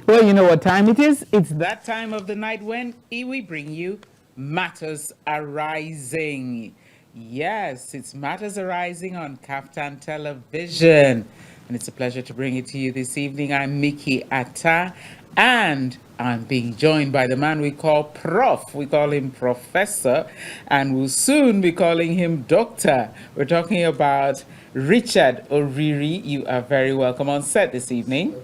Well, you know what time it is? It's that time of the night when we bring you Matters Arising. Yes, it's Matters Arising on KAFTAN Television. And it's a pleasure to bring it to you this evening. I'm Mikki Attah, and I'm being joined by the man we call Prof. We call him Professor, and we'll soon be calling him Doctor. We're talking about Richard Oriri. You are very welcome on set this evening.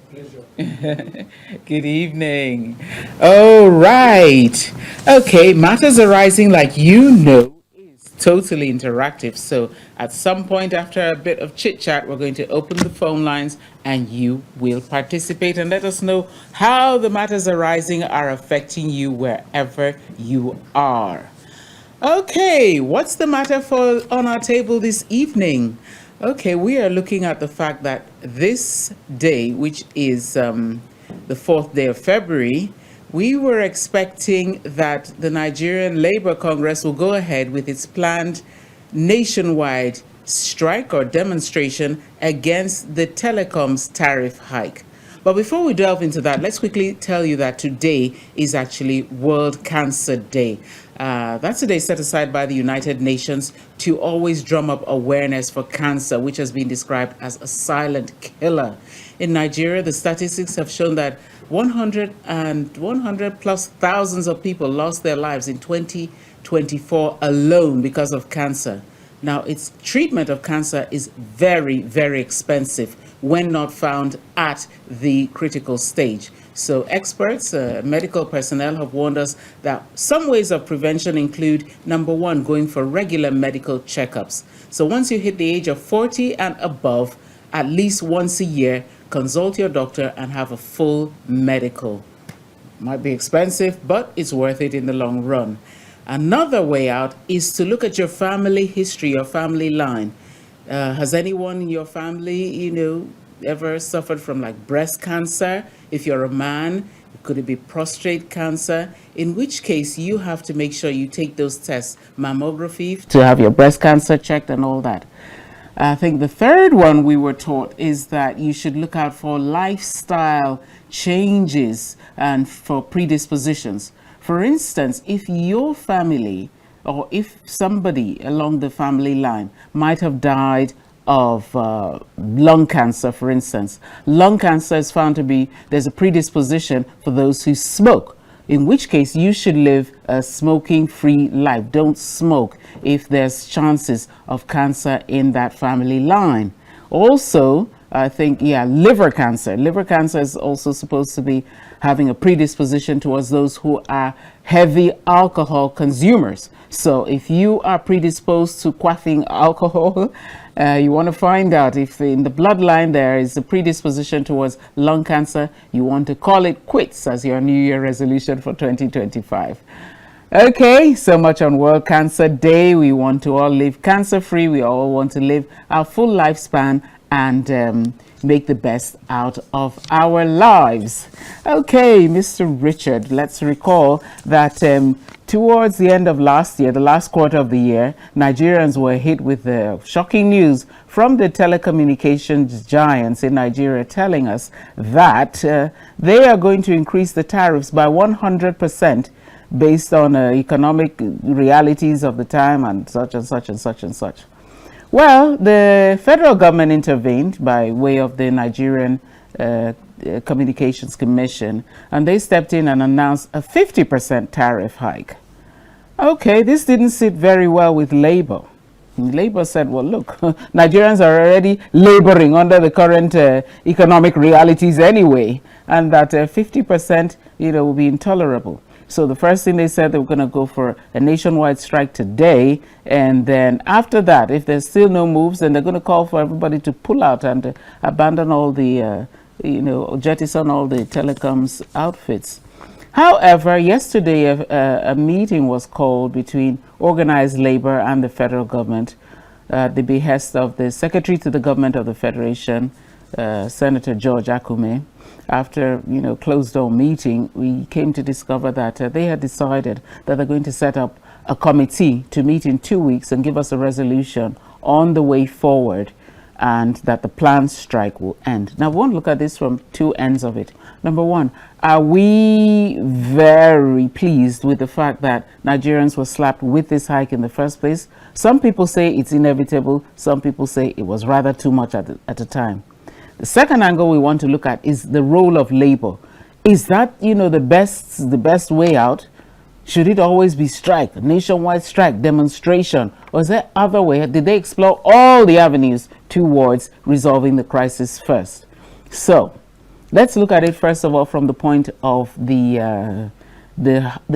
Good evening. All right. Okay, Matters Arising, like you know, is totally interactive. So at some point after a bit of chit chat, we're going to open the phone lines and you will participate and let us know how the Matters Arising are affecting you wherever you are. Okay, what's the matter for on our table this evening? Okay, we are looking at the fact that this day, which is the 4th day of February, we were expecting that the Nigerian Labour Congress will go ahead with its planned nationwide strike or demonstration against the Telecom's tariff hike. But before we delve into that, let's quickly tell you that today is actually World Cancer Day. That's a day set aside by the United Nations to always drum up awareness for cancer, which has been described as a silent killer. In Nigeria, the statistics have shown that 100 plus thousands of people lost their lives in 2024 alone because of cancer. Now, its treatment of cancer is very, very expensive when not found at the critical stage. So experts, medical personnel have warned us that some ways of prevention include, number one, going for regular medical checkups. So once you hit the age of 40 and above, at least once a year, consult your doctor and have a full medical. Might be expensive, but it's worth it in the long run. Another way out is to look at your family history, your family line. Has anyone in your family, ever suffered from like breast cancer? If you're a man, could it be prostate cancer? In which case, you have to make sure you take those tests, mammography, to have your breast cancer checked and all that. I think the third one we were taught is that you should look out for lifestyle changes and for predispositions. For instance, if your family or if somebody along the family line might have died of lung cancer, for instance, lung cancer is found to be, there's a predisposition for those who smoke, in which case you should live a smoking-free life. Don't smoke if there's chances of cancer in that family line. Also, I think, liver cancer. Liver cancer is also supposed to be having a predisposition towards those who are heavy alcohol consumers. So if you are predisposed to quaffing alcohol, you want to find out if in the bloodline there is a predisposition towards lung cancer. You want to call it quits as your New Year resolution for 2025. Okay, so much on World Cancer Day. We want to all live cancer-free. We all want to live our full lifespan and make the best out of our lives. Okay, Mr. Richard, let's recall that towards the end of last year, the last quarter of the year, Nigerians were hit with the shocking news from the telecommunications giants in Nigeria telling us that they are going to increase the tariffs by 100% based on economic realities of the time and such and such and such and such. Well, the federal government intervened by way of the Nigerian Communications Commission, and they stepped in and announced a 50% tariff hike. Okay, this didn't sit very well with Labour. Labour said, well, look, Nigerians are already laboring under the current economic realities anyway, and that 50%, will be intolerable. So the first thing they said, they were going to go for a nationwide strike today. And then after that, if there's still no moves, then they're going to call for everybody to pull out and abandon all the, jettison all the telecoms outfits. However, yesterday a meeting was called between organized labor and the federal government at the behest of the Secretary to the Government of the Federation, Senator George Akume. After closed-door meeting, we came to discover that they had decided that they're going to set up a committee to meet in 2 weeks and give us a resolution on the way forward, and that the planned strike will end. Now, we want to look at this from two ends of it. Number one, are we very pleased with the fact that Nigerians were slapped with this hike in the first place? Some people say it's inevitable. Some people say it was rather too much at the time. The second angle we want to look at is the role of labor. Is that, the best way out? Should it always be strike, nationwide strike, demonstration? Or is there other way? Did they explore all the avenues towards resolving the crisis first? So let's look at it first of all from the point of the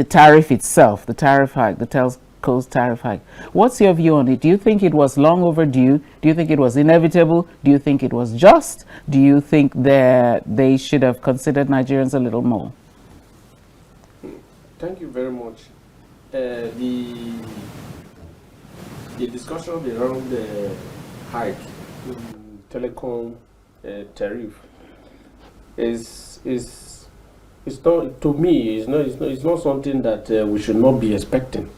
tariff itself, the tariff hike, the telco's tariff hike. What's your view on it? Do you think it was long overdue? Do you think it was inevitable? Do you think it was just? Do you think that they should have considered Nigerians a little more? Thank you very much. The discussion around the hike in Telecom tariff is not, to me, it's not something that we should not be expecting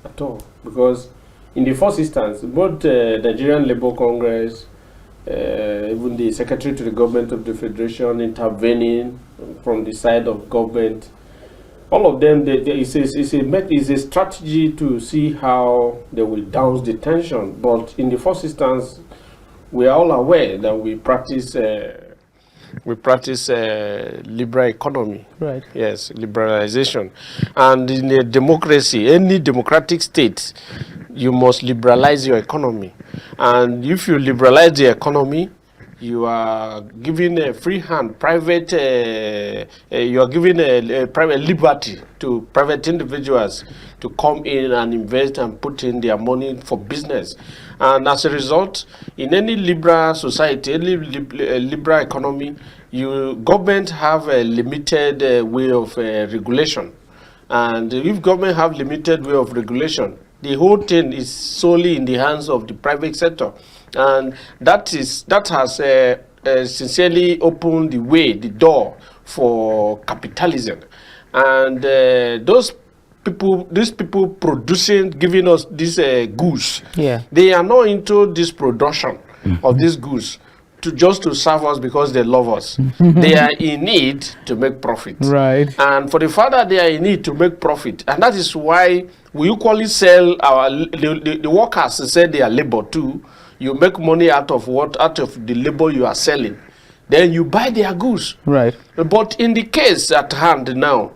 at all, because in the first instance, both Nigerian Labour Congress, even the Secretary to the Government of the Federation intervening from the side of government, all of them, it's a strategy to see how they will douse the tension. But in the first instance, we are all aware that we practice liberal economy. Right. Yes, liberalization. And in a democracy, any democratic state, you must liberalize your economy. And if you liberalize the economy, you are giving a free hand, you are giving a private liberty to private individuals to come in and invest and put in their money for business. And as a result, in any liberal society, any liberal economy, government have a limited way of regulation. And if government have limited way of regulation, the whole thing is solely in the hands of the private sector. And that has sincerely opened the door for capitalism. And these people producing, giving us this goods, they are not into this production of these goods just to serve us because they love us. They are in need to make profit. Right. And for the fact that they are in need to make profit, and that is why we equally sell the workers to sell their labor too. You make money out of the labor you are selling. Then you buy their goods. Right. But in the case at hand now,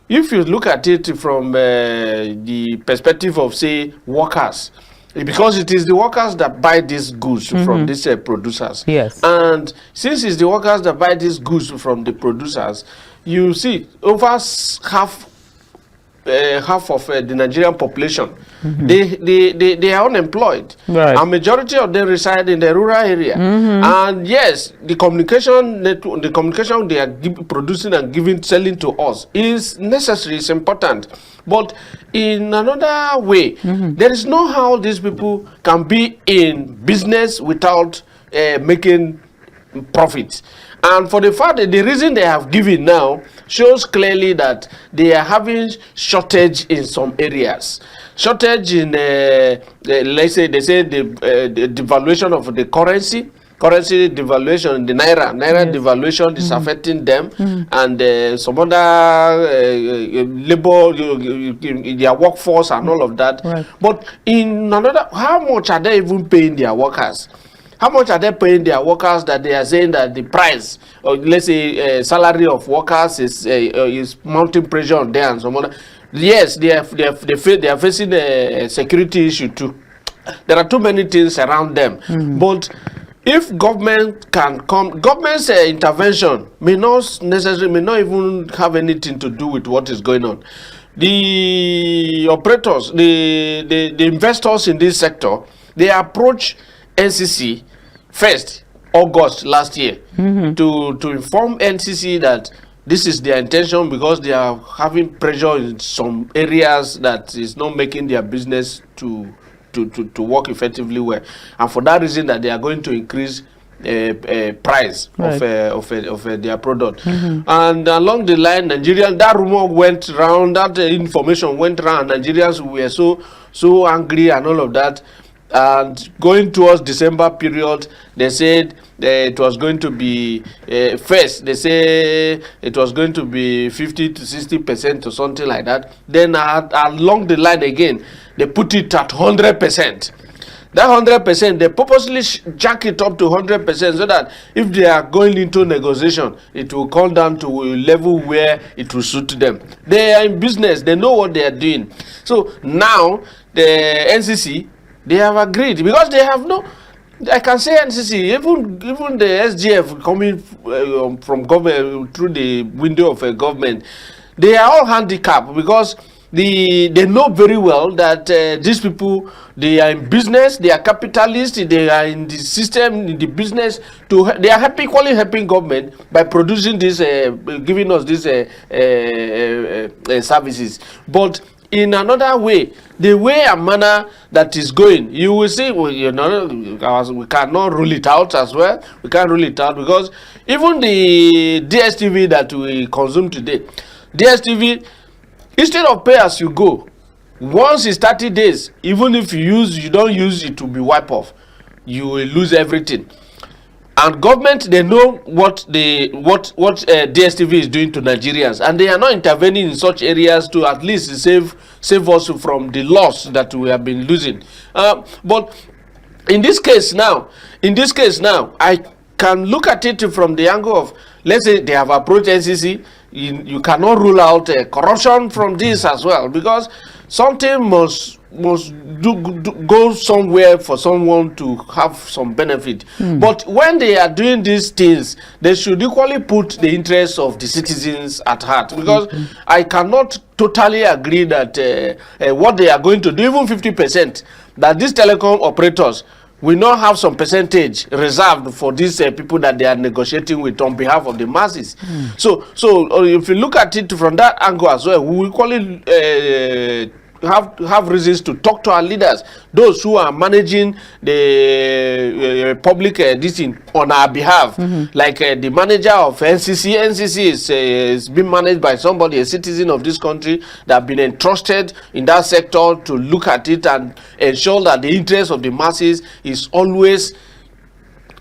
if you look at it from the perspective of, say, workers, because it is the workers that buy these goods from these producers. Yes. And since it's the workers that buy these goods from the producers, you see over half of the Nigerian population, they are unemployed. Right. A majority of them reside in the rural area. And yes, the communication they are producing and selling to us is necessary, it's important. But in another way, there is no how these people can be in business without making profit. And for the fact that the reason they have given now shows clearly that they are having shortage in some areas. Shortage in, let's say, they say the devaluation of the currency devaluation, the naira devaluation is affecting them, and some other labor, their workforce and all of that. Right. But in another, how much are they even paying their workers? How much are they paying their workers that they are saying that the price, or let's say salary of workers is mounting pressure on them and some other? Yes, they are facing a security issue too. There are too many things around them. But if government can come, government's intervention may not even have anything to do with what is going on. The operators, the investors in this sector, they approach NCC first, August last year, to inform NCC that this is their intention, because they are having pressure in some areas that is not making their business to work effectively well, and for that reason that they are going to increase price of their product. And along the line, Nigerians, that rumor went around, that information went around. Nigerians were so angry and all of that. And going towards December period, they said it was going to be first. They say it was going to be 50 to 60% or something like that. Then along the line again, they put it at 100%. That 100%, they purposely jack it up to 100% so that if they are going into negotiation, it will come down to a level where it will suit them. They are in business, they know what they are doing. So now the NCC, they have agreed because they have no. I can say NCC, even the SGF coming from government through the window of a government, they are all handicapped because they know very well that these people, they are in business, they are capitalists, they are in the system, in the business. They are equally helping government by producing this, giving us these services. But in another way, the way and manner that is going, you will see, well, you know, we cannot rule it out as well. We can't rule it out because even the DSTV that we consume today, DSTV, instead of pay as you go, once it's 30 days, even if you don't use it to be wiped off, you will lose everything. And government, they know what DSTV is doing to Nigerians, and they are not intervening in such areas to at least save us from the loss that we have been losing. But in this case now, I can look at it from the angle of, let's say they have approached NCC. You cannot rule out corruption from this as well, because something must go somewhere for someone to have some benefit. But when they are doing these things, they should equally put the interests of the citizens at heart, because I cannot totally agree that what they are going to do, even 50%, that these telecom operators will not have some percentage reserved for these people that they are negotiating with on behalf of the masses. So if you look at it from that angle as well, we will equally have reasons to talk to our leaders, those who are managing the public this thing on our behalf, like the manager of NCC. NCC is being managed by somebody, a citizen of this country, that have been entrusted in that sector to look at it and ensure that the interest of the masses is always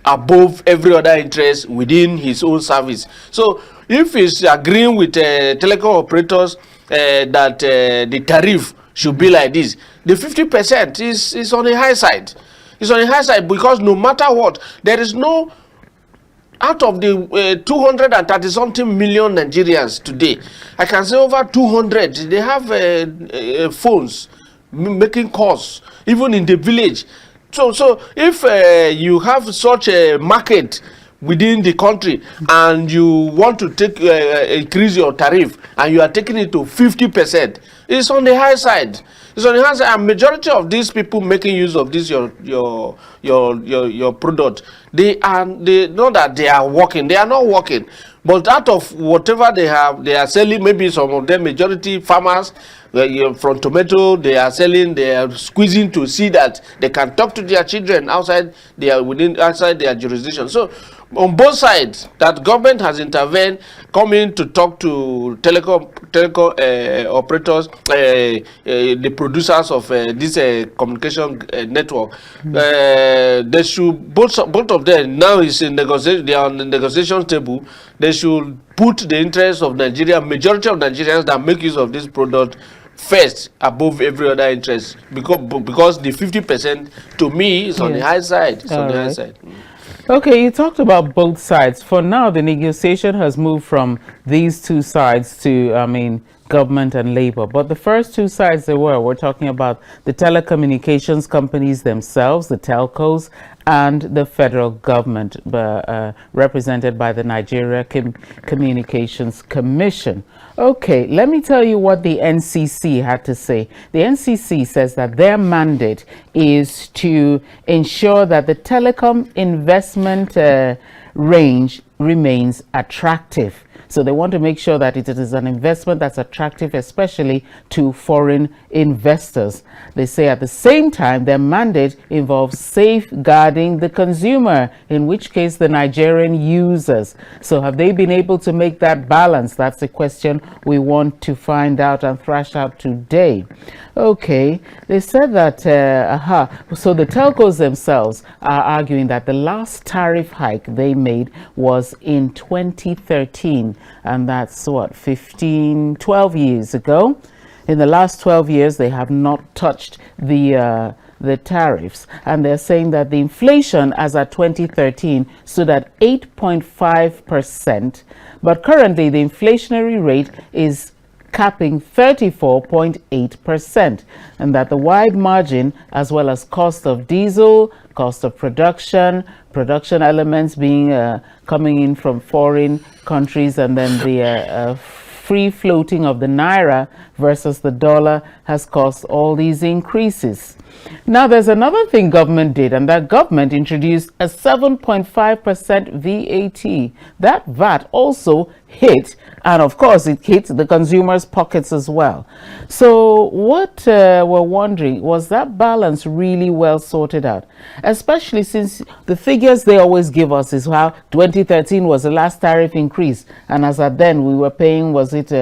above every other interest within his own service. So if he's agreeing with telecom operators that the tariff should be like this, the 50% is on the high side. It's on the high side because no matter what, there is no, out of the 230 something million Nigerians today, I can say over 200, they have phones making calls, even in the village. So if you have such a market within the country and you want to take increase your tariff and you are taking it to 50%, it's on the high side. It's on the high side. And majority of these people making use of this your product, they know that they are working. They are not working, but out of whatever they have, they are selling. Maybe some of them, majority farmers, from tomato, they are selling, they are squeezing to see that they can talk to their children outside their jurisdiction. So on both sides, that government has intervened, coming to talk to telecom operators, the producers of this communication network. They should, both of them now is in negotiation. They are on the negotiation table. They should put the interests of Nigeria, majority of Nigerians that make use of this product, first above every other interest, because the 50% to me is on the high side. It's on the high side. Okay, you talked about both sides. For now, the negotiation has moved from these two sides to, government and labor. But the first two sides we're talking about the telecommunications companies themselves, the telcos, and the federal government, represented by the Nigeria Communications Commission. Okay, let me tell you what the NCC had to say. The NCC says that their mandate is to ensure that the telecom investment range remains attractive. So they want to make sure that it is an investment that's attractive, especially to foreign investors. They say at the same time, their mandate involves safeguarding the consumer, in which case the Nigerian users. So have they been able to make that balance? That's the question we want to find out and thrash out today. Okay, they said that, so the telcos themselves are arguing that the last tariff hike they made was in 2013, and that's what, 12 years ago. In the last 12 years, they have not touched the tariffs, and they're saying that the inflation as at 2013 stood at 8.5%, but currently the inflationary rate is capping 34.8%, and that the wide margin, as well as cost of diesel, cost of production elements being coming in from foreign countries, and then the free floating of the naira versus the dollar has caused all these increases. Now, there's another thing government did, and that government introduced a 7.5% VAT. That VAT also hit, and of course it hit the consumers' pockets as well. So what we're wondering, was that balance really well sorted out? Especially since the figures they always give us is how 2013 was the last tariff increase, and as at then we were paying, was it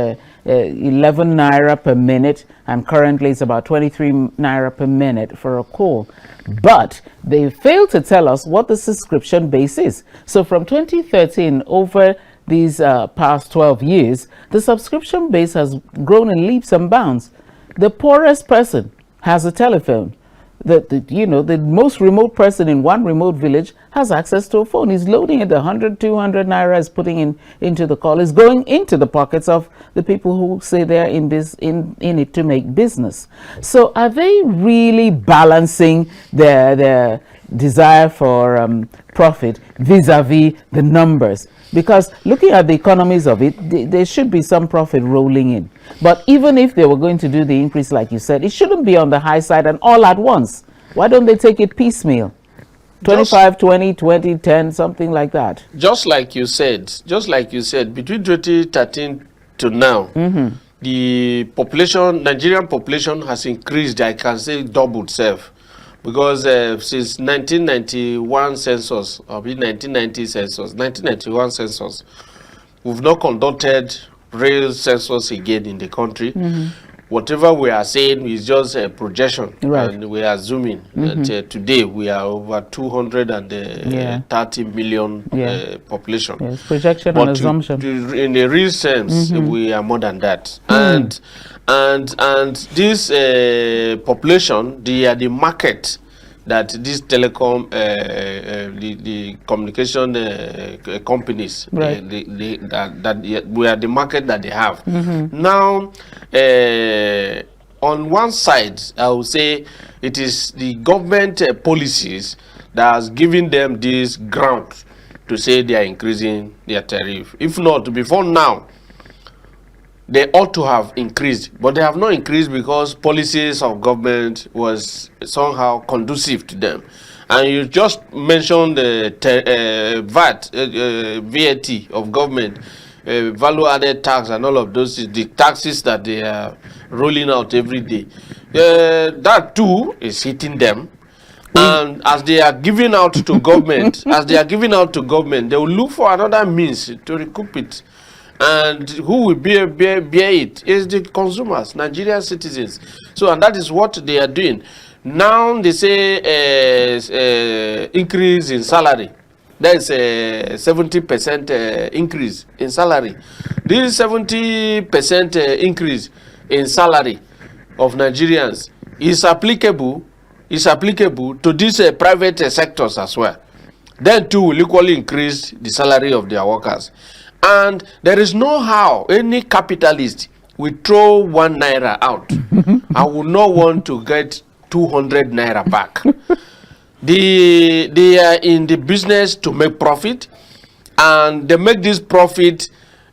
11 naira per minute, and currently it's about 23 naira per minute for a call. But they failed to tell us what the subscription base is. So from 2013 over these past 12 years, the subscription base has grown in leaps and bounds. The poorest person has a telephone. The most remote person in one remote village has access to a phone. He's loading it, 100, 200 naira is putting into the call. It's going into the pockets of the people who say they're in it to make business. So are they really balancing their desire for profit vis-a-vis the numbers? Because looking at the economies of it, there should be some profit rolling in. But even if they were going to do the increase, like you said, it shouldn't be on the high side and all at once. Why don't they take it piecemeal? 25, 20, 20, 10, something like that. Just like you said, between 2013 to now, the Nigerian population has increased, I can say doubled self. Because since 1991 census, or 1991 census, we've not conducted real census again in the country. Whatever we are saying is just a projection, right, and we are assuming that today we are over 230 million population. Yes, projection and assumption. In the real sense, we are more than that. And this population, they are the market that these telecom, the communication companies, right, we are the market that they have. Now, on one side, I would say it is the government policies that has given them this ground to say they are increasing their tariff. If not, before now, they ought to have increased, but they have not increased because policies of government was somehow conducive to them. And you just mentioned the VAT of government, value-added tax, and all of those, the taxes that they are rolling out every day. That too is hitting them. And as they are giving out to government, they will look for another means to recoup it. And who will bear it is the consumers, Nigerian citizens. So, and that is what they are doing. Now they say increase in salary. That is a 70% increase in salary. This 70% increase in salary of Nigerians is applicable to these private sectors as well. Then too will equally increase the salary of their workers. And there is no how any capitalist will throw 1 naira out. I would not want to get 200 naira back. They are in the business to make profit, and they make this profit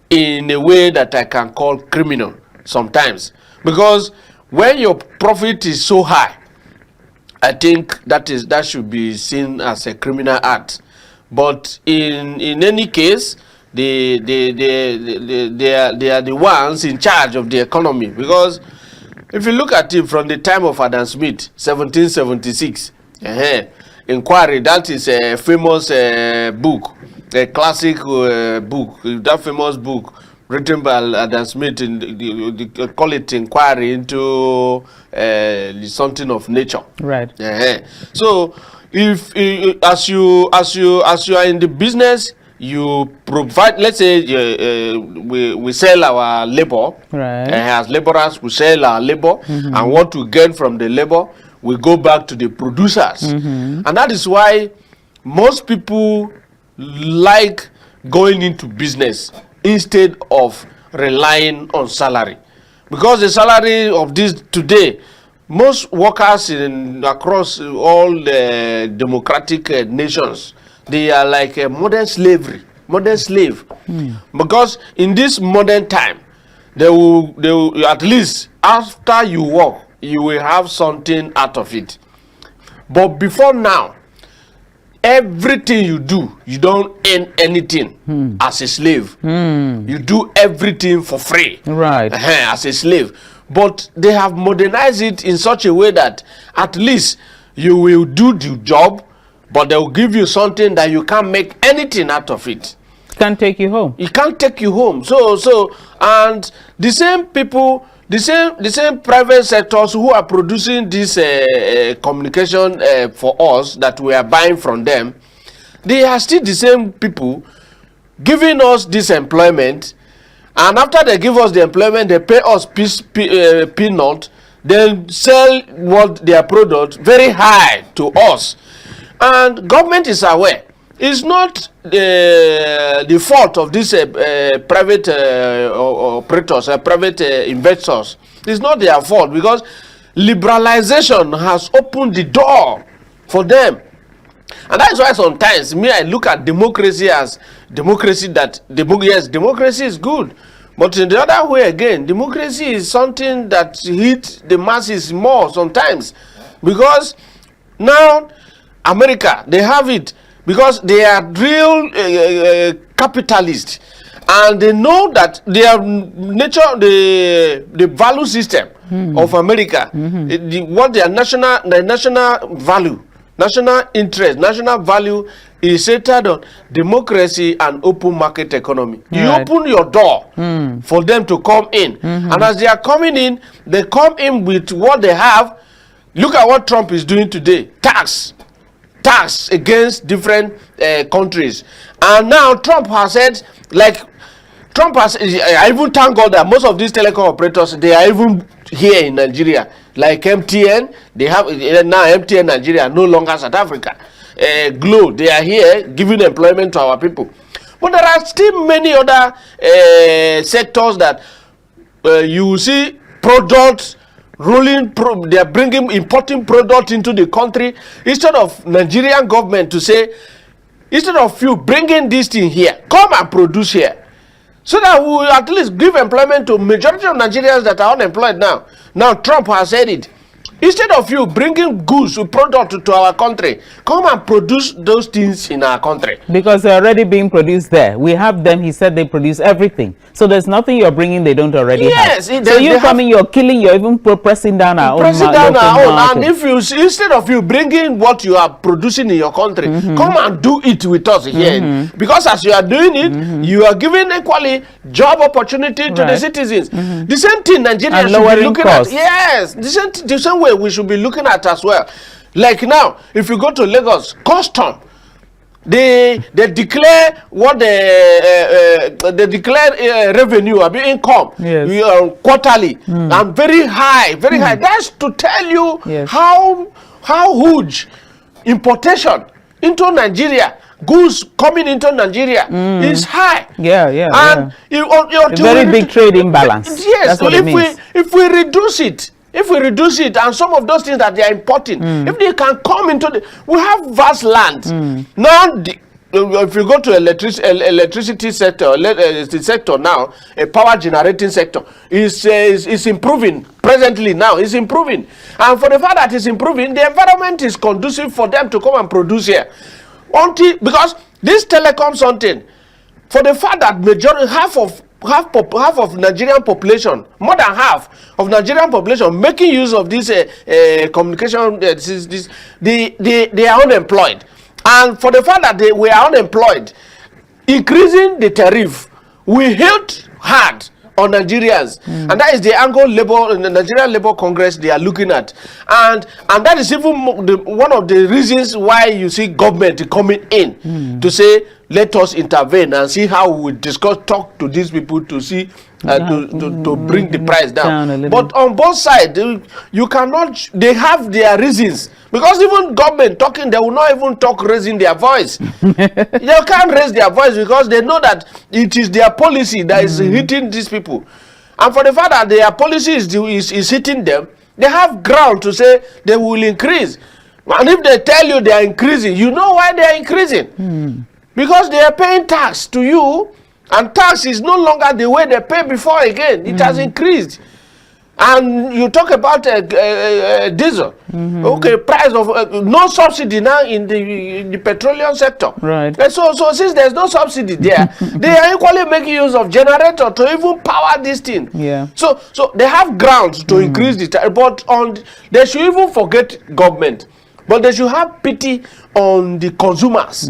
in a way that I can call criminal sometimes. Because when your profit is so high, I think that should be seen as a criminal act. But in any case, they are the ones in charge of the economy. Because if you look at it from the time of Adam Smith, 1776, Inquiry, that is a famous book, a classic book, that famous book written by Adam Smith, they call it Inquiry into something of nature. Right. So if as you are in the business, you provide, let's say we sell our labor, right? As laborers we sell our labor, and what we get from the labor we go back to the producers, and that is why most people like going into business instead of relying on salary, because the salary of this today, most workers across all the democratic nations, they are like a modern slave, because in this modern time, they will at least after you work, you will have something out of it. But before now, everything you do, you don't earn anything as a slave. You do everything for free, right? As a slave. But they have modernized it in such a way that at least you will do the job, but they will give you something that you can't make anything out of it. Can't take you home. It can't take you home. So and the same people, the same private sectors who are producing this communication for us that we are buying from them, they are still the same people giving us this employment, and after they give us the employment, they pay us peanut, then sell what their product very high to us, and government is aware. It's not the fault of these private operators, private investors. It's not their fault, because liberalization has opened the door for them. And that's why sometimes I look at democracy as democracy yes, democracy is good. But in the other way again, democracy is something that hits the masses more sometimes. Because now America, they have it. Because they are real capitalists, and they know that their nature, the value system of America, what their national value, national interest, national value is centered on democracy and open market economy. You open your door for them to come in, and as they are coming in, they come in with what they have. Look at what Trump is doing today: tax against different countries. And now Trump has said, I even thank God that most of these telecom operators, they are even here in Nigeria, like MTN. They have now MTN Nigeria, no longer South Africa. Glo, they are here giving employment to our people. But there are still many other sectors that you will see products they are importing product into the country, instead of Nigerian government to say, instead of you bringing this thing here, come and produce here, so that we will at least give employment to majority of Nigerians that are unemployed now. Now Trump has said it. Instead of you bringing goods or product to our country, come and produce those things in our country. Because they're already being produced there. We have them. He said they produce everything. So there's nothing you're bringing they don't already have. So you're coming, you're killing, you're even pressing down our own. Pressing down our own. And if you, instead of you bringing what you are producing in your country, come and do it with us here. Because as you are doing it, you are giving equally job opportunity to the citizens. The same thing Nigeria should be looking at. Yes, the same way we should be looking at as well. Like now, if you go to Lagos, custom, they declare what they declare revenue, income, quarterly, and very high. That's to tell you how huge importation into Nigeria, goods coming into Nigeria is high. And very big trade imbalance. Yes, so if we reduce it, and some of those things that they are importing, if they can come into we have vast land. Now, if you go to electricity sector, the sector now, a power generating sector, is improving presently now. It's improving. And for the fact that it's improving, the environment is conducive for them to come and produce here. Because this telecom something, for the fact that majority half of Nigerian population, more than half of Nigerian population making use of this communication, they are unemployed, and for the fact that they were unemployed, increasing the tariff will hit hard on Nigerians, and that is the angle the Nigerian Labour Congress they are looking at, and that is even one of the reasons why you see government coming in to say let us intervene and see how we talk to these people to see to bring the price down. But on both sides, you cannot. They have their reasons, because even government talking, they will not even talk raising their voice. They can't raise their voice because they know that it is their policy that is hitting these people, and for the fact that their policy is hitting them, they have ground to say they will increase. And if they tell you they are increasing, you know why they are increasing. Because they are paying tax to you, and tax is no longer the way they pay before again. It has increased. And you talk about diesel. Okay, price of no subsidy now in the petroleum sector. Right. And so since there's no subsidy there, they are equally making use of generator to even power this thing. Yeah. So they have grounds to increase the tax, but they should even forget government. But they should have pity on the consumers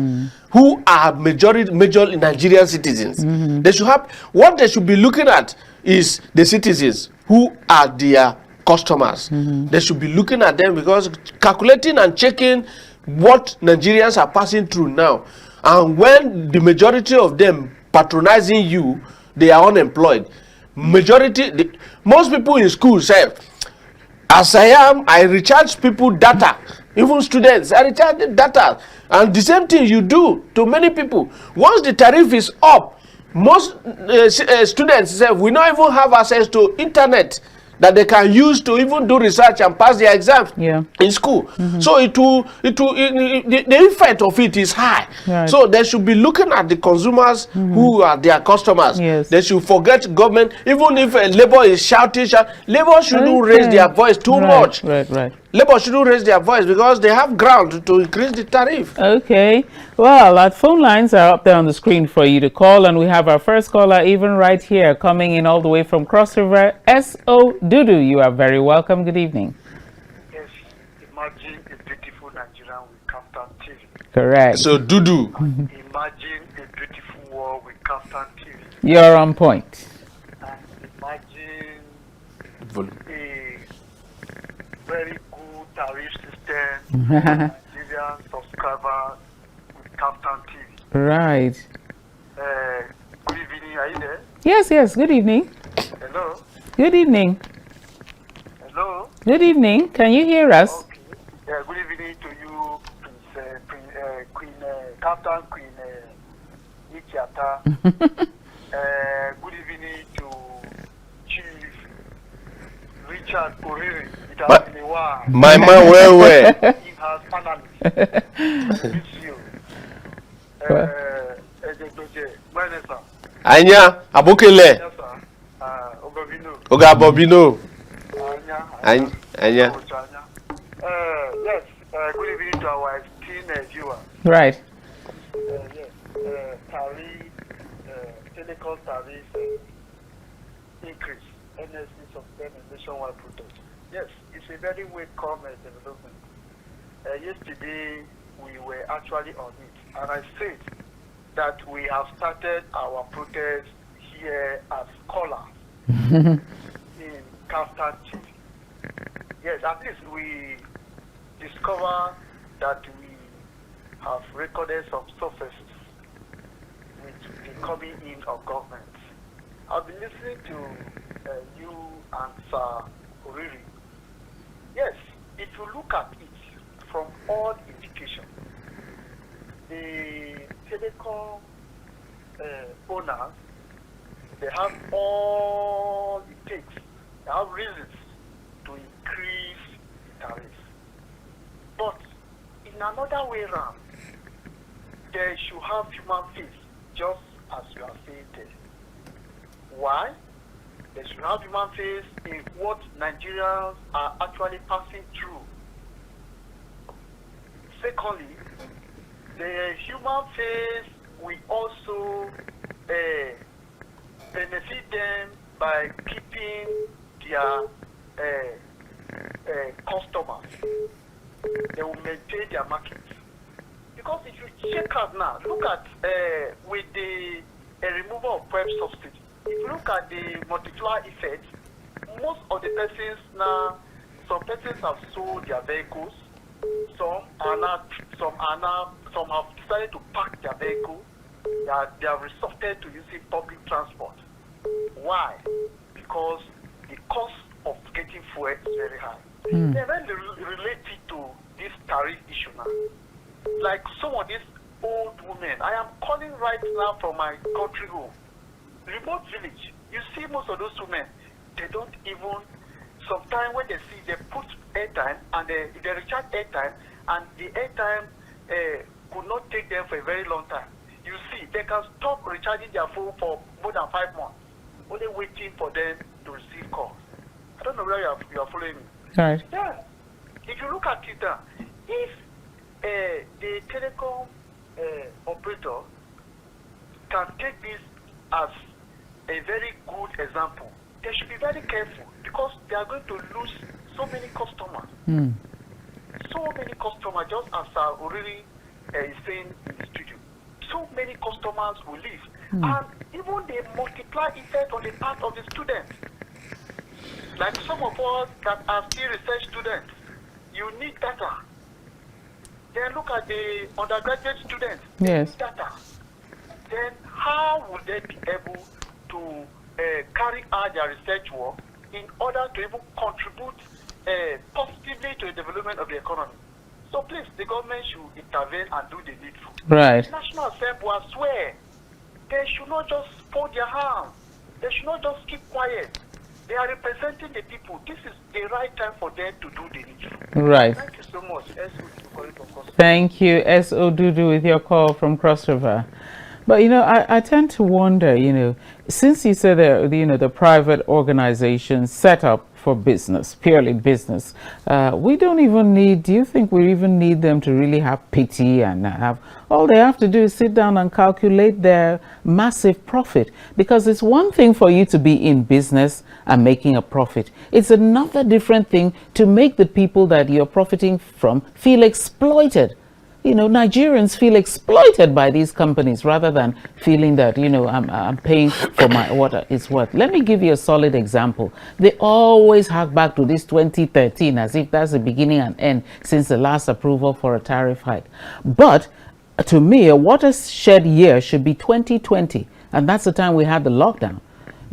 who are major Nigerian citizens. They should have, what they should be looking at is the citizens who are their customers. They should be looking at them, because calculating and checking what Nigerians are passing through now, and when the majority of them patronizing you, they are unemployed. Most people in school say, as I am, I recharge people data. Even students, I recharge data. And the same thing you do to many people. Once the tariff is up, most students say we don't even have access to internet that they can use to even do research and pass their exams in school. So the effect of it is high. Right. So they should be looking at the consumers who are their customers. Yes. They should forget government. Even if Labour is shouting, Labour shouldn't raise their voice too much. Right. Labour shouldn't raise their voice because they have ground to increase the tariff. Okay. Well, our phone lines are up there on the screen for you to call, and we have our first caller even right here, coming in all the way from Cross River. S.O. Dudu, you are very welcome. Good evening. Yes, imagine a beautiful Nigerian with KAFTANTV. Correct. So Dudu. Imagine a beautiful world with KAFTANTV. You're on point. And imagine a very good tariff system for Nigerian subscribers with KAFTANTV. Right. Good evening, are you there? Yes. Good evening. Hello? Good evening. Hello? Good evening. Can you hear us? Okay. Good evening to you, Queen KAFTAN Queen Mikki Attah. Good evening to Chief Richard Oriri. It has been a while. My man, where? He has analyst. Miss you. Minister. Anya, Abokele. Yes, sir. Oga Bobino. Anya. Anya. Yes. Good evening to our esteemed viewers. Right. Yes. Tarriff, Telecom Tariff increase. NLC Suspends nationwide protest. Yes, it's a very welcome development. Yesterday we were actually on it, and I said that we have started our protest here as callers in KAFTANTV. Yes, at least we discover that we have recorded some successes with the coming in of government. I've been listening to you and Sir Oriri. Yes, if you look at it from all indications, the telecom owners, they have all it takes. They have reasons to increase the tariff. But in another way around, they should have human face, just as you are saying there. Why? They should have human face in what Nigerians are actually passing through. Secondly, the human face will also benefit them by keeping their customers. They will maintain their market. Because if you check out now, look at with the removal of prep subsidy. If you look at the multiplier effect, most of the persons now, some persons have sold their vehicles. Some have decided to park their vehicle. They have resorted to using public transport. Why? Because the cost of getting fuel is very high. Then when they relate it to this tariff issue now, like some of these old women, I am calling right now from my country home, remote village. You see most of those women, they don't even, sometimes when they see, they put airtime and they recharge airtime, and the airtime could not take them for a very long time. You see, they can stop recharging their phone for more than 5 months, only waiting for them to receive calls. I don't know where you are following me. All right. Yeah. If you look at it, if the telecom operator can take this as a very good example, they should be very careful because they are going to lose so many customers. So many customers, just as Oriri is saying in the studio. So many customers will leave. And even they multiply effect on the part of the students. Like some of us that are still research students, you need data. Then look at the undergraduate students. Yes. Need data. Then how would they be able to carry out their research work in order to even contribute positively to the development of the economy? So please, the government should intervene and do the needful. Right. The National Assembly, I swear, they should not just fold their hands. They should not just keep quiet. They are representing the people. This is the right time for them to do the needful. Right. Thank you so much. Thank you, S.O. Dudu, with your call from Cross River. But, you know, I tend to wonder, you know, since you said that, you know, the private organization set up for business, purely business, we don't even need, do you think we even need them to really have pity and have, all they have to do is sit down and calculate their massive profit? Because it's one thing for you to be in business and making a profit. It's another different thing to make the people that you're profiting from feel exploited. You know, Nigerians feel exploited by these companies rather than feeling that, you know, I'm paying for my what it's worth. Let me give you a solid example. They always hark back to this 2013 as if that's the beginning and end since the last approval for a tariff hike. But to me, a watershed year should be 2020, and that's the time we had the lockdown.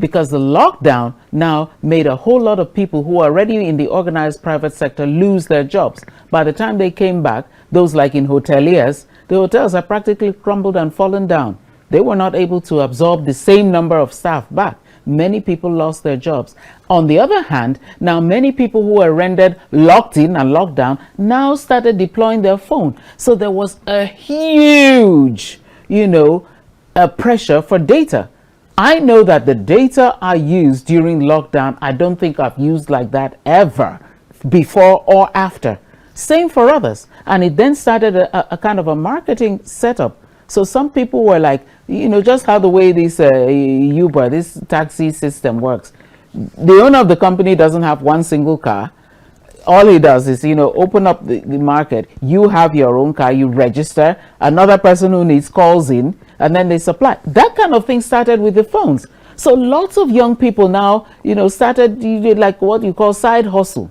Because the lockdown now made a whole lot of people who are already in the organized private sector lose their jobs. By the time they came back, those like in hoteliers, the hotels are practically crumbled and fallen down. They were not able to absorb the same number of staff back. Many people lost their jobs. On the other hand, now many people who were rendered locked in and locked down now started deploying their phone. So there was a huge, you know, pressure for data. I know that the data I used during lockdown, I don't think I've used like that ever before or after. Same for others. And it then started a kind of a marketing setup. So some people were like, you know, just how the way this Uber, this taxi system works. The owner of the company doesn't have one single car. All he does is, you know, open up the market. You have your own car, you register, another person who needs calls in, and then they supply. That kind of thing started with the phones. So lots of young people now, you know, started like what you call side hustle.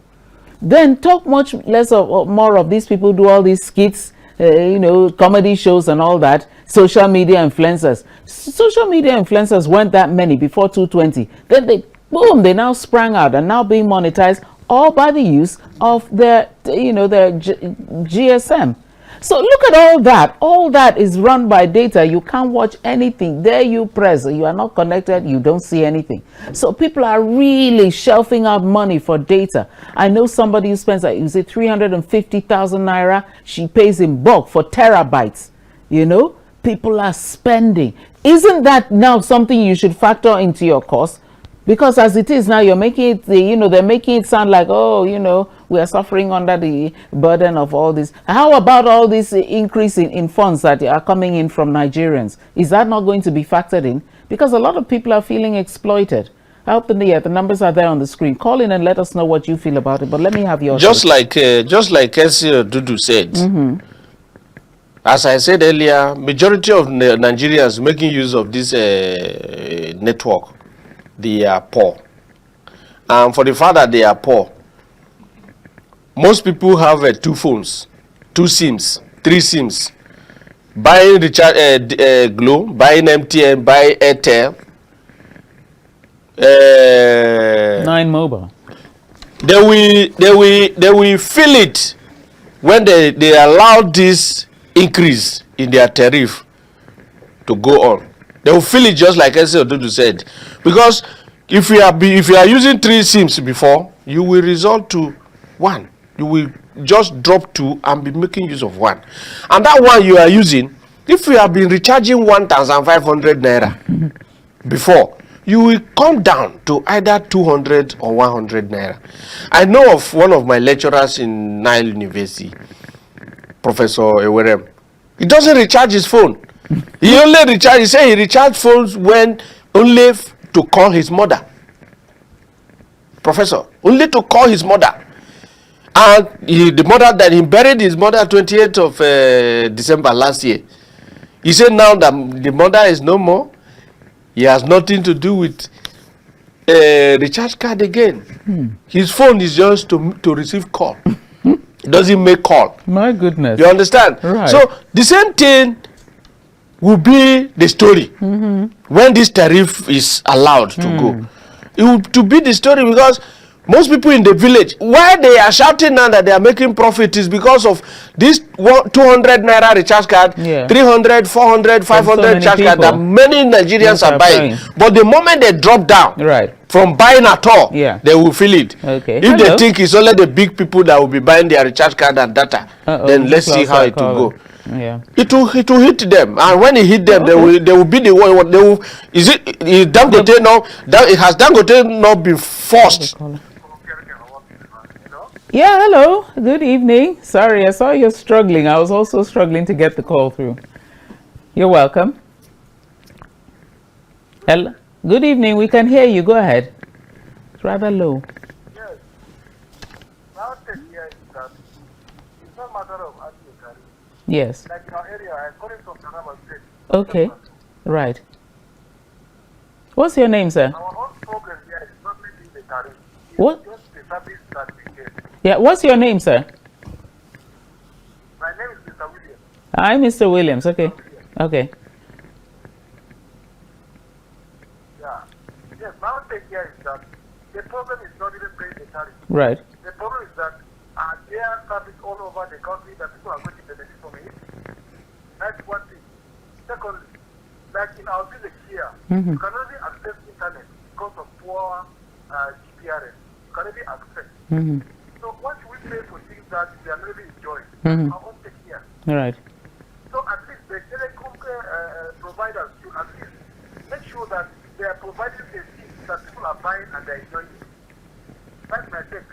Then talk much less of more of these people do all these skits, you know, comedy shows and all that. Social media influencers. Social media influencers weren't that many before 220. Then they now sprang out and now being monetized all by the use of their, you know, their GSM. So look at all that. All that is run by data. You can't watch anything. There you press. You are not connected. You don't see anything. So people are really shelving out money for data. I know somebody who spends, like, you say 350,000 naira. She pays in bulk for terabytes. You know, people are spending. Isn't that now something you should factor into your cost? Because as it is now, you're making it, you know, they're making it sound like, oh, you know, we are suffering under the burden of all this. How about all this increase in funds that are coming in from Nigerians? Is that not going to be factored in? because a lot of people are feeling exploited. I hope the numbers are there on the screen. Call in and let us know what you feel about it. But let me have your just like Kesi Dudu said. As I said earlier, majority of Nigerians making use of this network, they are poor. And for the fact that they are poor, most people have 2 phones, 2 SIMs, 3 SIMs. Buying recharge Glow, buying MTN, buying Airtel. 9 Mobile. They will feel it when they allow this increase in their tariff to go on. They will feel it just like Ese Odudu said, because if you are using 3 SIMs before, you will resort to 1. You will just drop 2 and be making use of 1, and that 1 you are using, if you have been recharging 1,500 naira before, you will come down to either 200 or 100 naira. I know of one of my lecturers in Nile University, Professor Ewerem. He doesn't recharge his phone. He only recharge. He say he recharge phones when only to call his mother. Professor, only to call his mother. And the mother that he buried his mother 28th of December last year. He said now that the mother is no more, he has nothing to do with recharge card again. His phone is just to receive call. It doesn't make call. My goodness. You understand? Right. So the same thing will be the story when this tariff is allowed to go. It will to be the story, because most people in the village, why they are shouting now that they are making profit is because of this 200 naira recharge card, 300, 400, 500 recharge card that many Nigerians are buying. But the moment they drop down from buying at all, they will feel it. Okay. If they think it's only the big people that will be buying their recharge card and data, then let's see how it will go. Yeah. It will hit them, and when it hit them, they will be the one. They will. Is Dangote now? Has Dangote not been forced? Yeah, hello. Good evening. Sorry, I saw you're struggling. I was also struggling to get the call through. You're welcome. Hello. Good evening. We can hear you. Go ahead. It's rather low. Yes. Now, here is that it's not a matter of asking Tariff. Yes. Like in our area, I'm calling from Tarama State. Okay. Right. What's your name, sir? Our whole problem here is not really the Tariff. What? Just the service that we get. Yeah. What's your name, sir? My name is Mr. Williams. Hi, Mr. Williams. Okay. Okay. Yeah. Yes, now take here is that the problem is not even paying the tariff. Right. The problem is that there are service all over the country that people are going to benefit from it. That's one thing. Secondly, like in our village here, you can only access internet because of poor GPRS. You can only access. So what should we pay for things that we are really enjoying? Our own take here. Right. So at least the telecom providers should at least make sure that they are providing the things that people are buying and they are enjoying it. That's my take.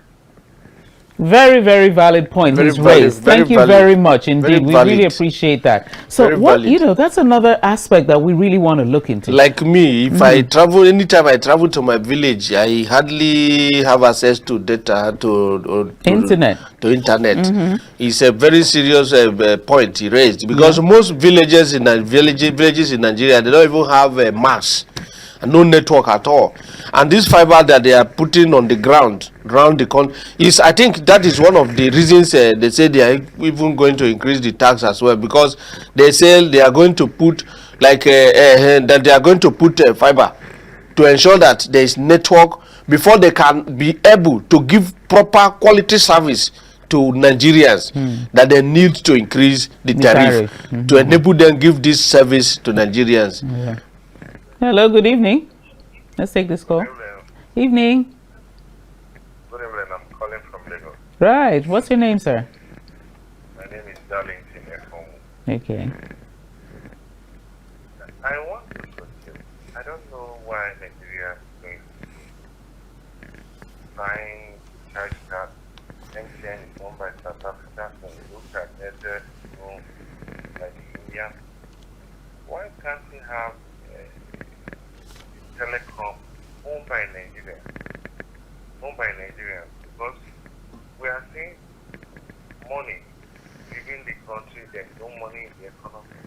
Very, very valid point he's raised. Thank you very much indeed. We really appreciate that. So that's another aspect that we really want to look into. Like me, if I travel, anytime I travel to my village, I hardly have access to data, to internet. It's a very serious point he raised, because most villages in Nigeria, they don't even have a mass. No network at all, and this fiber that they are putting on the ground around the country is, I think that is one of the reasons they say they are even going to increase the tax as well, because they say they are going to put that they are going to put fiber to ensure that there is network before they can be able to give proper quality service to Nigerians, that they need to increase the tariff to enable them give this service to Nigerians. Hello, good evening. Let's take this call. Evening. Good evening, I'm calling from Lagos. Right, what's your name, sir? My name is Darlington Ekong. Okay. I want to question. I don't know why Nigeria is buying charge card. MTN is owned by South Africa, so we look at Airtel, like India. Why can't we have there's no money in the economy.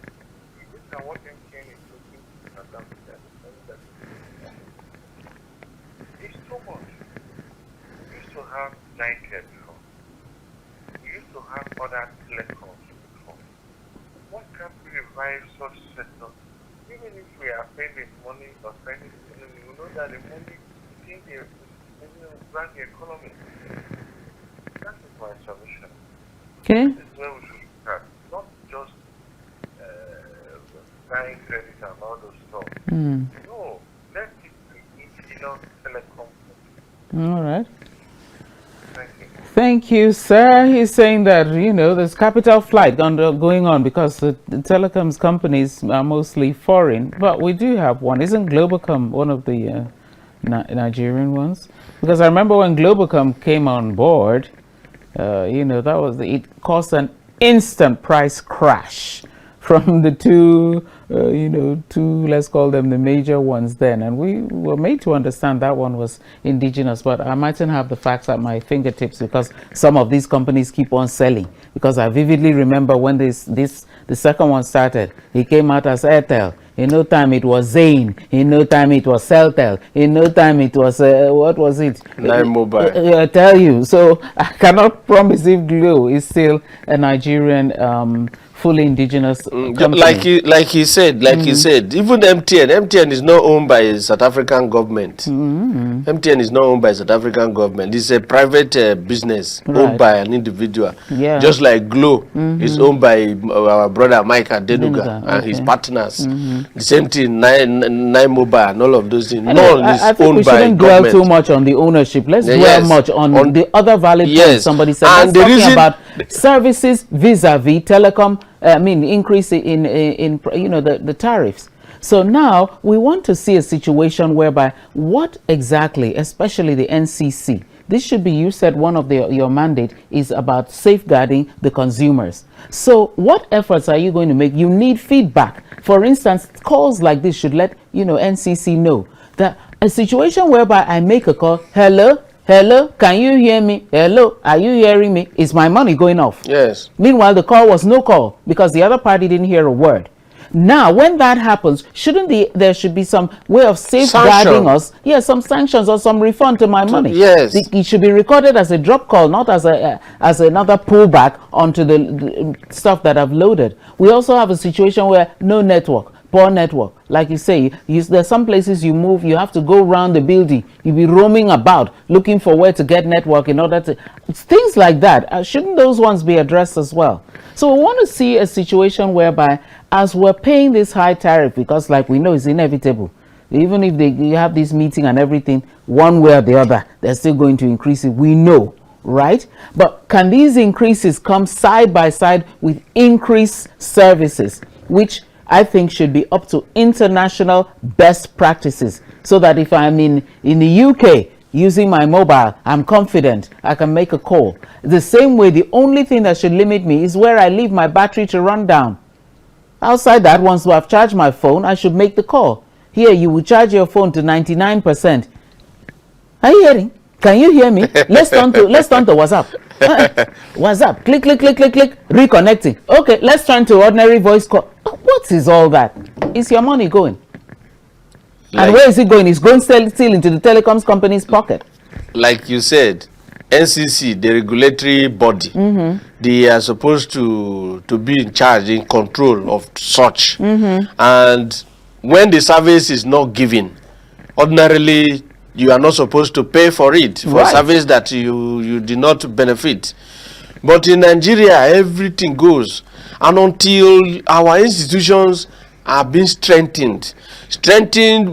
You look at what MTN is looking to South Africa, it's too much. We used to have NIGCOMSAT before. We used to have other telecoms before. Why can't we revive such sector? Even if we are spending money or spending money, we know that the money in the run the economy. That is my solution. Okay. This is where we should start. Not just buying credit and all those stuff. No, let it be enough telecom. All right. Thank you. Thank you, sir. He's saying that, you know, there's capital flight going on because the telecoms companies are mostly foreign. But we do have one. Isn't Globacom one of the Nigerian ones? Because I remember when Globacom came on board, you know, it caused an instant price crash from the two, let's call them the major ones then. And we were made to understand that one was indigenous, but I mightn't have the facts at my fingertips because some of these companies keep on selling. Because I vividly remember when the second one started, it came out as Airtel. In no time it was Zain. In no time it was Celtel. In no time it was, what was it? Nine Mobile. I tell you. So I cannot promise if Glo is still a Nigerian fully indigenous company. Like he said, even MTN is not owned by the South African government. MTN is not owned by the South African government. It's a private business owned by an individual. Yeah. Just like Glo is owned by our brother Mike Adenuga and his partners. The same thing, Nine Mobile and all of those things. None is I think owned we by shouldn't government. dwell too much on the ownership. Let's dwell much on the other valid points somebody said. And Let's talking about services vis-a-vis telecom. Increase in the tariffs. So now we want to see a situation whereby what exactly, especially the NCC, this should be, you said one of your mandate is about safeguarding the consumers. So what efforts are you going to make? You need feedback. For instance, calls like this should let NCC know that a situation whereby I make a call, hello, can you hear me? Hello, are you hearing me? Is my money going off? Yes. Meanwhile, the call was no call because the other party didn't hear a word. Now, when that happens, there should be some way of safeguarding us? Yes, some sanctions or some refund to my money. Yes. It should be recorded as a drop call, not as another pullback onto the stuff that I've loaded. We also have a situation where no network. Poor network, like you say, there's some places you move, you have to go around the building, you'll be roaming about looking for where to get network in order to, things like that. Shouldn't those ones be addressed as well? So we want to see a situation whereby as we're paying this high tariff, because like we know it's inevitable, even if you have this meeting and everything, one way or the other, they're still going to increase it, we know, right? But can these increases come side by side with increased services, which I think should be up to international best practices, so that if I'm in the UK using my mobile, I'm confident I can make a call. The same way, the only thing that should limit me is where I leave my battery to run down. Outside that, once I've charged my phone, I should make the call. Here, you will charge your phone to 99%. Are you hearing? Can you hear me? Let's turn to WhatsApp. WhatsApp. Click, reconnecting. Okay, let's turn to ordinary voice call. What is all that? Is your money going? And where is it going? It's going still into the telecoms company's pocket. Like you said, NCC, the regulatory body, they are supposed to be in charge, in control of such. And when the service is not given, ordinarily you are not supposed to pay for it, for service that you did not benefit. But in Nigeria, everything goes. And until our institutions are being strengthened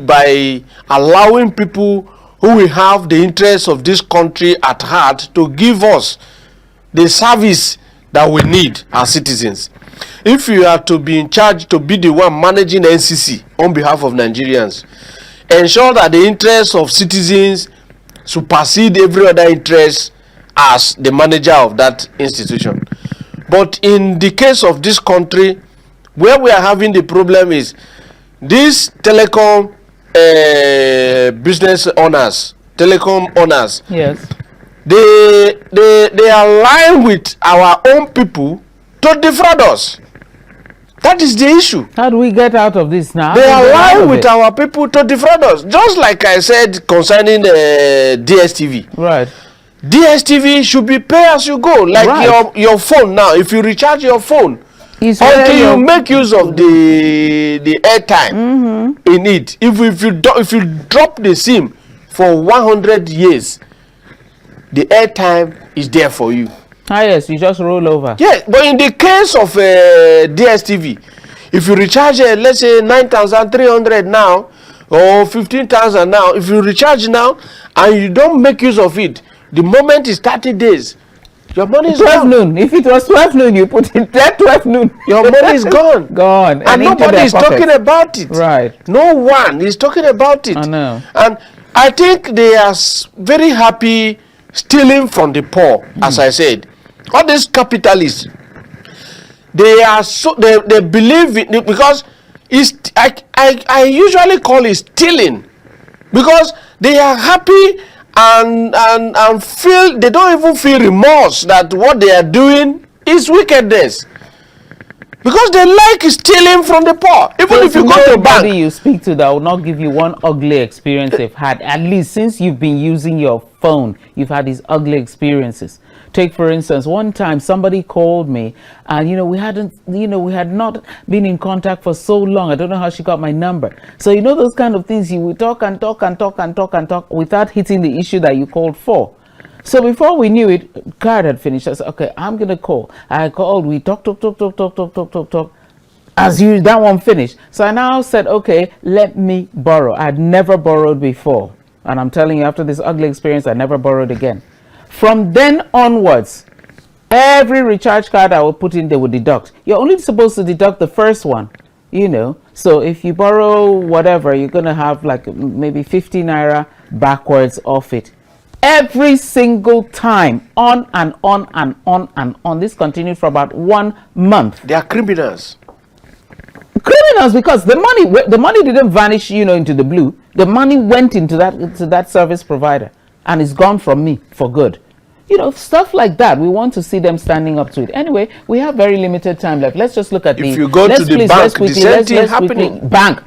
by allowing people who will have the interests of this country at heart to give us the service that we need as citizens. If you are to be in charge, to be the one managing NCC on behalf of Nigerians, ensure that the interests of citizens supersede every other interest as the manager of that institution. But in the case of this country, where we are having the problem is these telecom business owners, telecom owners, yes, they align with our own people to defraud us. That is the issue. How do we get out of this now? They are lying with our people to defraud us. Just like I said concerning DSTV. Right. DSTV should be pay as you go. Like your phone now. If you recharge your phone, until you make use of the airtime in it. If you drop the SIM for 100 years, the airtime is there for you. Ah, yes, you just roll over. Yeah, but in the case of DSTV, if you recharge, let's say 9,300 now or 15,000 now, if you recharge now and you don't make use of it, the moment is 30 days, your money is 12 gone. noon. If it was 12 noon, you put it there 12 noon. Your money is gone. Gone. And nobody is talking about it. Right. No one is talking about it. I know. And I think they are very happy stealing from the poor, as I said. All these capitalists, they are so they believe in it because it's I usually call it stealing, because they are happy and feel they don't even feel remorse that what they are doing is wickedness, because they like stealing from the poor. Even if you go to a bank, you speak to that will not give you one ugly experience they've had. At least since you've been using your phone, you've had these ugly experiences. Take, for instance, one time somebody called me and, we had not been in contact for so long. I don't know how she got my number. So, those kind of things, you will talk and talk and talk and talk and talk without hitting the issue that you called for. So before we knew it, card had finished. I said, okay, I'm going to call. I called, we talk. As you, that one finished. So I now said, okay, let me borrow. I'd never borrowed before. And I'm telling you, after this ugly experience, I never borrowed again. From then onwards, every recharge card I would put in, they would deduct. You're only supposed to deduct the first one, So if you borrow whatever, you're going to have like maybe 50 naira backwards off it. Every single time, on and on and on and on. This continued for about 1 month. They are criminals. Criminals, because the money didn't vanish, into the blue. The money went into that service provider, and it's gone from me for good. Stuff like that. We want to see them standing up to it. Anyway, we have very limited time left. Let's just look at if you go to the bank, the same thing happening. Bank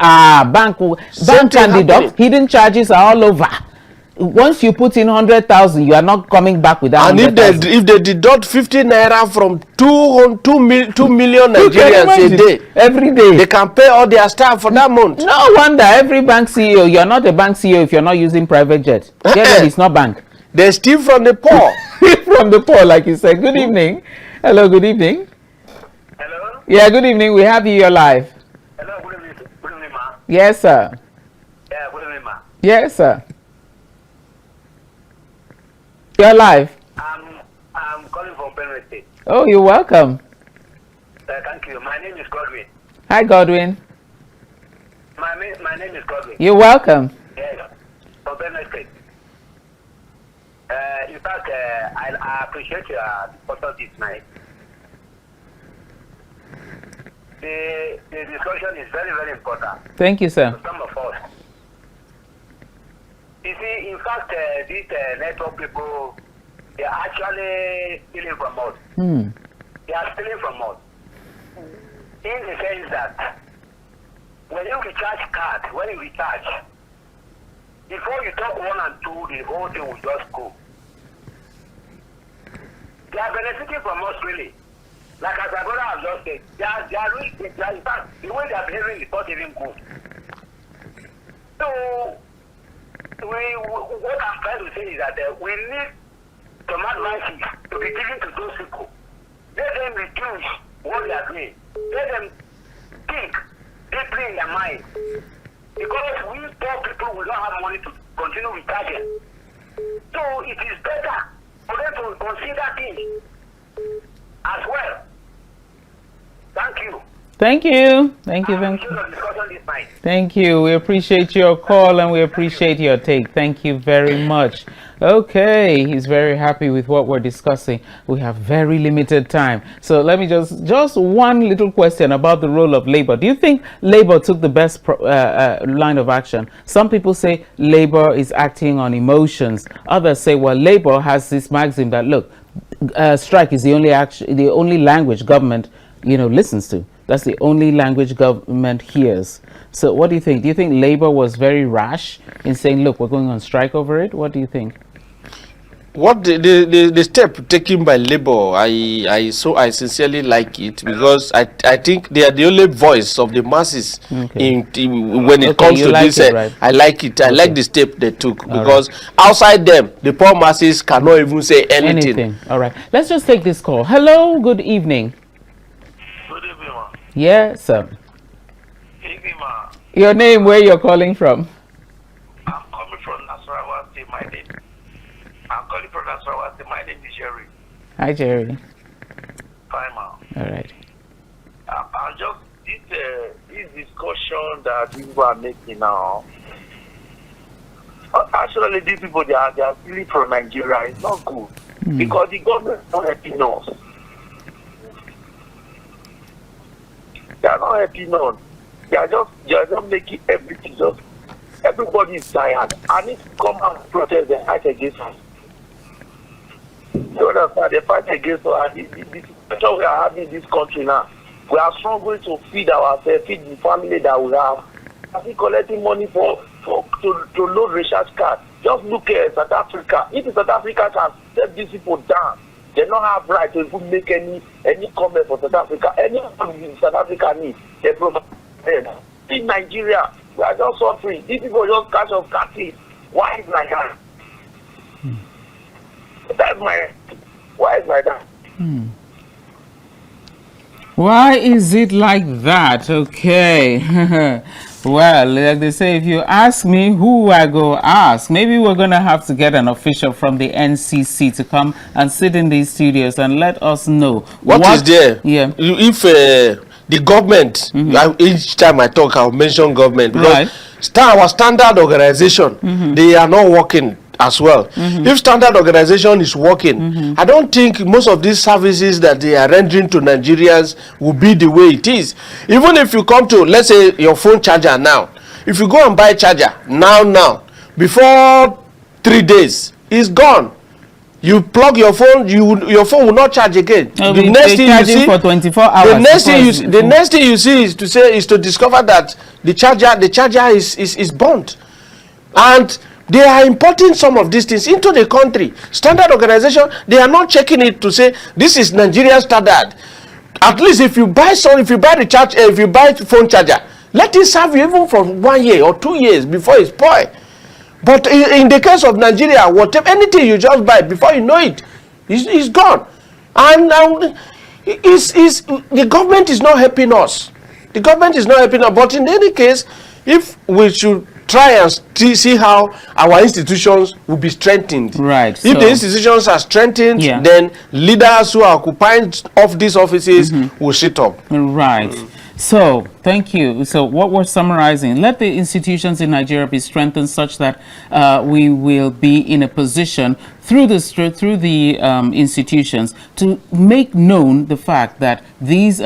can deduct. Hidden charges are all over. Once you put in 100,000, you are not coming back with that. And if they deduct 50 naira from 2 million Nigerians a day, every day, they can pay all their staff for that month. No wonder every bank CEO, you're not a bank CEO if you're not using private jet. It's not bank. They steal from the poor. From the poor, like you said. Good evening. Hello, good evening. Hello? Yeah, good evening. We have you. You're live. Hello, good evening, ma. Yes, sir. Yeah, good evening, ma. Yes, sir. You're live. I'm calling from Benue State. Oh, you're welcome. Thank you. My name is Godwin. Hi, Godwin. My name is Godwin. You're welcome. Yes, from Benue State. In fact, I appreciate your discussion this night. The discussion is very, very important. Thank you, sir. To some of us. You see, in fact, these network people, they are actually stealing from us. They are stealing from us. In the sense that when you recharge card, before you talk 1 and 2, the whole thing will just go. They are benefiting from us, really. Like as my brother has just said, in fact, the way they are behaving is not even good. So, what I'm trying to say is that we need some advice to be given to those people. Let them reduce what they are doing. Let them think deeply in their mind. Because we poor people will not have money to continue recharging. So it is better for them to consider things as well. Thank you. Thank you. Thank you. Thank you. We appreciate your call and we appreciate your take. Thank you very much. Okay, he's very happy with what we're discussing. We have very limited time. So let me just one little question about the role of labor. Do you think labor took the best line of action? Some people say labor is acting on emotions. Others say, well, labor has this maxim that, look, strike is the only language government, listens to. That's the only language government hears. So what do you think? Do you think Labour was very rash in saying, look, we're going on strike over it? What do you think? What the step taken by Labour, I sincerely like it, because I think they are the only voice of the masses when it comes to this. Right? I like it. I like the step they took, because outside them, the poor masses cannot even say anything. All right. Let's just take this call. Hello. Good evening. Good evening, ma. Yes, sir. Good evening, ma. Your name, where you're calling from? I'm coming from Nasarawa State. I'm calling from Nasarawa State. My name is Jerry. Hi, Jerry. Hi, ma. All right. I just this discussion that people are making now. Actually, these people they are really from Nigeria. It's not good because the government is not helping us. They are not helping us. They are just making everything just. Everybody is tired. I need to come and protest and fight against us. You understand? They fight against us. And the situation we are having in this country now, we are struggling to feed ourselves, feed the family that we have. Are we collecting money to load recharge cards? Just look at South Africa. If South Africa can set these people down, they don't have right to even make any comment for South Africa. Anyone South Africa needs, they provide. In Nigeria, we are just suffering. These people just catch us catching. Why is like that? Why is like that? Why is it like that? Okay. Well, like they say, if you ask me, who I go ask? Maybe we're going to have to get an official from the NCC to come and sit in these studios and let us know. What is there? Yeah. If the government, each time I talk, I'll mention government, because our standard organization, they are not working as well. If standard organization is working, I don't think most of these services that they are rendering to Nigerians will be the way it is. Even if you come to, let's say, your phone charger now, if you go and buy a charger now, before 3 days, it's gone. You plug your phone, your phone will not charge again. The next thing you see for 24 hours. The next thing you see is to discover that the charger is burnt. And they are importing some of these things into the country. Standard organization, they are not checking it to say this is Nigerian standard. At least if you buy phone charger, let it serve you even for 1 year or 2 years before it spoil. But in the case of Nigeria, whatever, anything you just buy, before you know it, it's gone. And the government is not helping us. The government is not helping us. But in any case, if we should try and see how our institutions will be strengthened. Right. If the institutions are strengthened, then leaders who are occupying of these offices will sit up. Right. So, thank you. So, what we're summarizing, let the institutions in Nigeria be strengthened such that we will be in a position through the institutions to make known the fact that these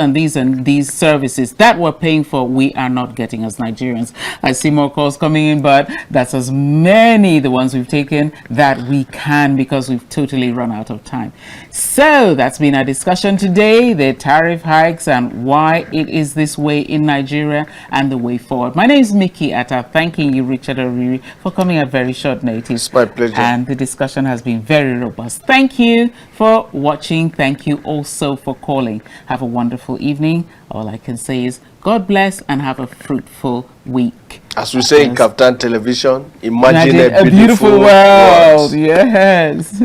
services that we're paying for, we are not getting as Nigerians. I see more calls coming in, but that's as many the ones we've taken that we can, because we've totally run out of time. So that's been our discussion today, the tariff hikes and why it is this way in Nigeria and the way forward. My name is Mikki Attah. Thanking you, Richard Oriri, for coming at very short notice. It's my pleasure. And the discussion has been very robust. Thank you for watching. Thank you also for calling. Have a wonderful evening. All I can say is God bless and have a fruitful week. As we say in KAFTAN television, imagine a beautiful world. Yes.